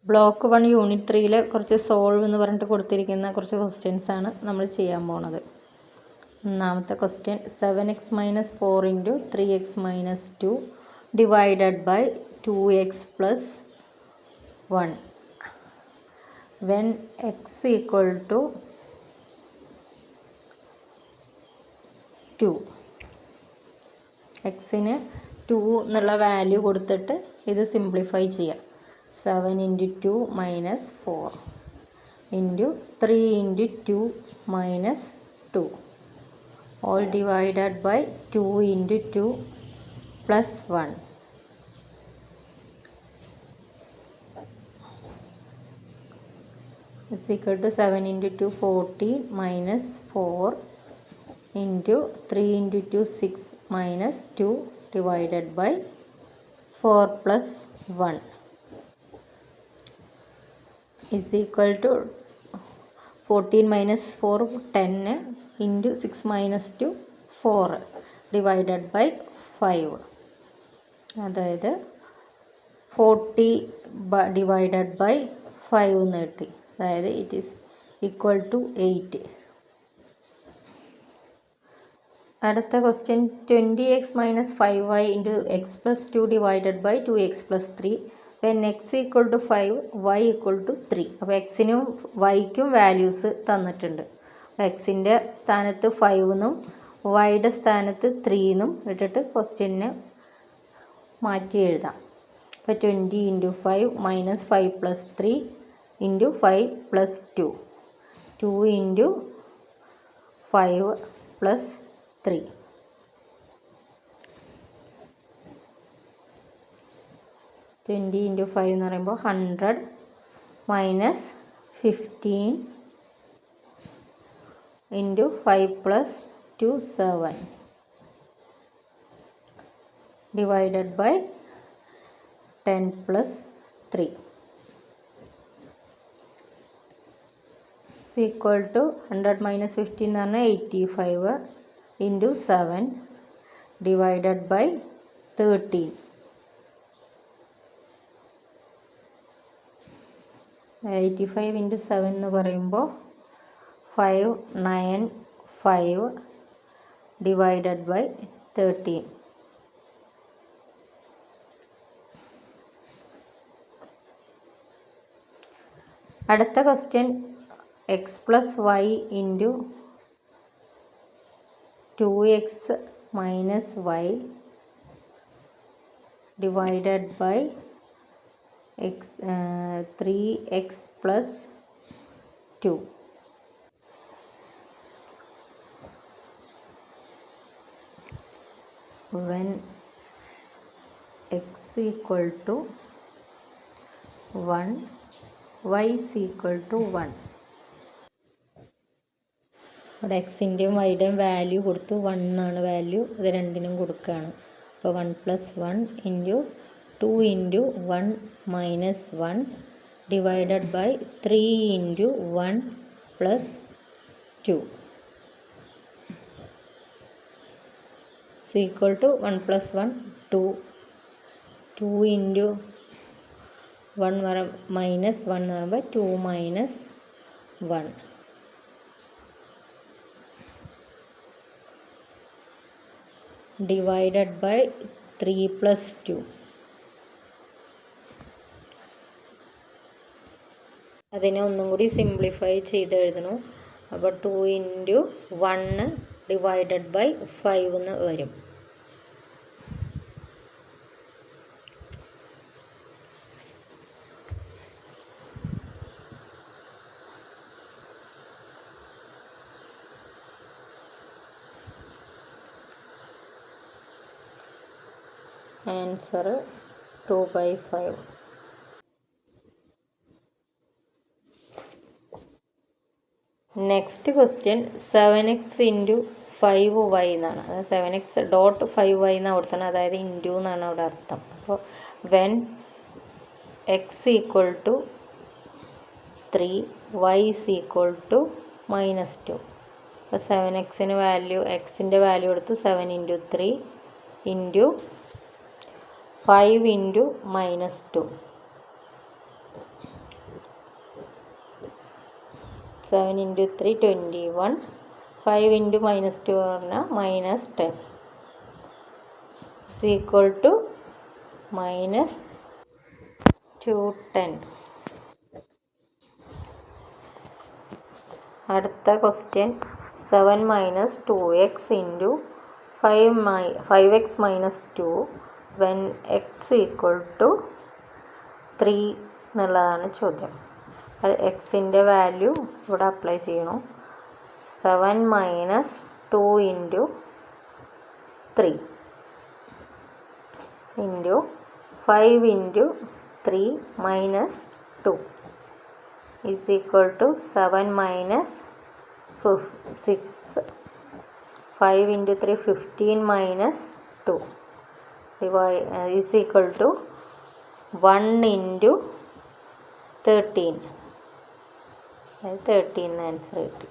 Block 1 unit 3 കുറച്ച് solve എന്ന് പറഞ്ഞിട്ട് കൊടുത്തിരിക്കുന്ന കുറച്ച് ക്വസ്റ്റ്യൻസ് ആണ് നമ്മൾ ചെയ്യാൻ പോണത്. ഒന്നാമത്തെ question 7x - 4 × 3x - 2 divided by 2x + 1 when x equal to 2. എക്സിന് 2 എന്നുള്ള വാല്യൂ കൊടുത്തിട്ട് ഇത് സിംപ്ലിഫൈ ചെയ്യാം. 7 × 2 - 4 × 3 × 2 - 2 all divided by 2 × 2 plus 1 is equal to 7 × 2 14 - 4 × 3 × 2 6 - 2 divided by 4 plus 1 is equal to 14 - 4 10 × 6 - 2 4 divided by 5. അതായത് 40 divided by 5 എന്ന് കിട്ടി. അതായത് ഇറ്റ് ഈസ് ഈക്വൽ ടു 8. അടുത്ത question 20x - 5y × x + 2 divided by 2x + 3 when x equal to 5 y equal to 3. അപ്പോൾ എക്സിനും വൈക്കും values തന്നിട്ടുണ്ട്. അപ്പോൾ എക്സിൻ്റെ സ്ഥാനത്ത് 5 എന്നും വൈയുടെ സ്ഥാനത്ത് 3 എന്നും ഇട്ടിട്ട് ക്വസ്റ്റ്യന് മാറ്റി എഴുതാം. അപ്പോൾ 20 × 5 - 5 + 3 × 5 + 2 2 × 5 + 3 20 × 5 എന്ന് പറയുമ്പോൾ 100 - 15 × 5 + 2 7 divided by 10 + 3 is equal to 100 - 15 എന്ന് പറഞ്ഞാൽ 85 × 7 divided by 13. 85 × 7 എന്ന് പറയുമ്പോൾ 595 divided by 13. അടുത്ത question x + y × 2x - y divided by 3x + 2 when x equal to 1 y is equal to 1. അവിടെ എക്സിൻ്റെയും വൈയുടെയും വാല്യൂ കൊടുത്തു. 1 എന്നാണ് വാല്യൂ. ഇത് രണ്ടിനും കൊടുക്കുകയാണ്. അപ്പോൾ 1 + 1 × 2 × 1 - 1 divided by 3 × 1 + 2 is equal to 1 + 1 2 2 × 1 -1 എന്ന് പറയുമ്പോൾ 2 - 1 divided by 3 + 2. അതിനെ ഒന്നും കൂടി സിംപ്ലിഫൈ ചെയ്ത് എഴുതണു. അപ്പോൾ 2 × 1 divided by 5 എന്ന് വരും. Answer 2/5. Next question 7x × 5y എന്നാണ്. അതായത് 7x.5y എന്നാണ് കൊടുത്തത്. അതായത് ഇൻറ്റു എന്നാണ് അവിടെ അർത്ഥം. അപ്പോൾ when x equal to 3 y is equal to -2. അപ്പോൾ 7xന് വാല്യൂ എക്സിൻ്റെ വാല്യൂ എടുത്ത് 7 × 3 × 5 × -2 7 into 3 21. 5 into minus 2 പറഞ്ഞാൽ minus 10 is equal to minus 210. അടുത്ത question 7 minus 2x into 5x minus 2 when x equal to 3 എന്നുള്ളതാണ് ചോദ്യം. അത് എക്സിൻ്റെ വാല്യൂ ഇവിടെ അപ്ലൈ ചെയ്യണം. 7 minus 2 into 3 into 5 into 3 minus 2 is equal to 7 minus 6. 5 into 3 15 minus 2 is equal to 1 into 13. 13 answer കിട്ടി.